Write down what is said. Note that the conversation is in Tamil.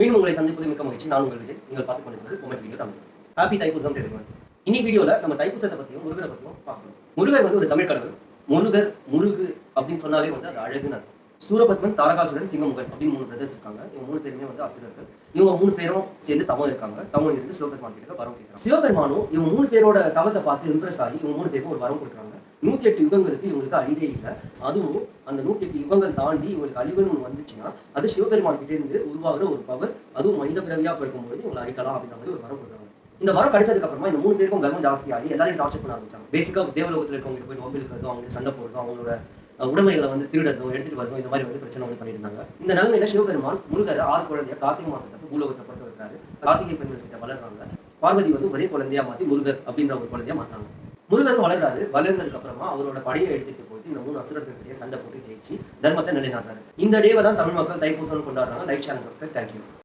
மீண்டும் உங்களை சந்திப்பது மிக்க மகிழ்ச்சி. நான் உங்கள் விஜய். நீங்கள் பார்த்துக் கொண்டிருப்பது moment video Tamil. Happy Thaipusam everyone. இன்னைக்கு வீடியோல நம்ம தைப்பூசத்தை பத்தியும் முருகரை பத்தியும் பார்க்கணும். முருகர் வந்து ஒரு தமிழ் கடவுள். முருகு அப்படின்னு சொன்னாலே வந்து அது அழகுன்னு அர்த்தம். சூரபத்மன், தாரகாசுரன், சிங்கமுகன் அப்படின்னு 3 பிரதர்ஸ் இருக்காங்க. இவங்க 3 பேருமே வந்து அசுரர்கள். இவங்க 3 பேரும் சேர்ந்து தவம் இருக்காங்க. தவம் இருந்து சிவபெருமான் கிட்ட வரம் கேட்கறாங்க. சிவபெருமானும் இவங்க 3 பேரோட தவத்தை பார்த்து இம்ப்ரெஸ் ஆகி இவங்க 3 பேருக்கும் ஒரு வரம் கொடுக்குறாங்க. 108 யுகங்களுக்கு இவங்களுக்கு அழிவே இல்லை. அதுவும் அந்த 108 யுகங்கள் தாண்டி இவங்களுக்கு அழிவுன்னு ஒன்று வந்துச்சுன்னா அது சிவபெருமான் கிட்டே இருந்து உருவாகிற ஒரு பவர். அதுவும் மனித பிறவியா பிறக்கும்போது இவங்களை அழிக்கலாம் அப்படின்ற மாதிரி ஒரு வரம் கொடுக்குறாங்க. இந்த வரம் கிடைச்சதுக்கு அப்புறமா இந்த 3 பேருக்கும் கர்வம் ஜாஸ்தியாகி எல்லாரையும் டார்ச்சர் பண்ண ஆரம்பிச்சாங்க. பேசிக்கா தேவலோகத்தில் இருக்கவங்க போய் நோம்பி இருக்கிறதும், அவங்க சண்டை போடுறதும், அவங்களோட உடைமைகளை வந்து திருடுறதும் எடுத்துட்டு வரதும், இந்த மாதிரி வந்து பிரச்சனை வந்து பண்ணிட்டு இருந்தாங்க. இந்த நிலைமையில சிவபெருமான் முருகரை 6 குழந்தைய கார்த்திகை மாசத்துக்கு பூலோகத்தை பட்டு வைக்கிறாரு. கார்த்திகை பெண்கள் கிட்ட வளர்றாங்க. பார்வதி வந்து ஒரே குழந்தையா மாத்தி முருகர் அப்படின்ற ஒரு குழந்தையா மாத்தாங்க. முருகரும் வளர்றாரு. வளர்ந்ததுக்கு அப்புறமா அவரோட படையை எடுத்துட்டு போயிட்டு இந்த 3 அசுரர்கிட்டே சண்டை போட்டு ஜெயிச்சு தர்மத்தை நிலைநாட்டுறாரு. இந்த டேவை தான் தமிழ் மக்கள் தைப்பூசம் கொண்டாடுறாங்க. Like, share, subscribe. தேங்க்யூ.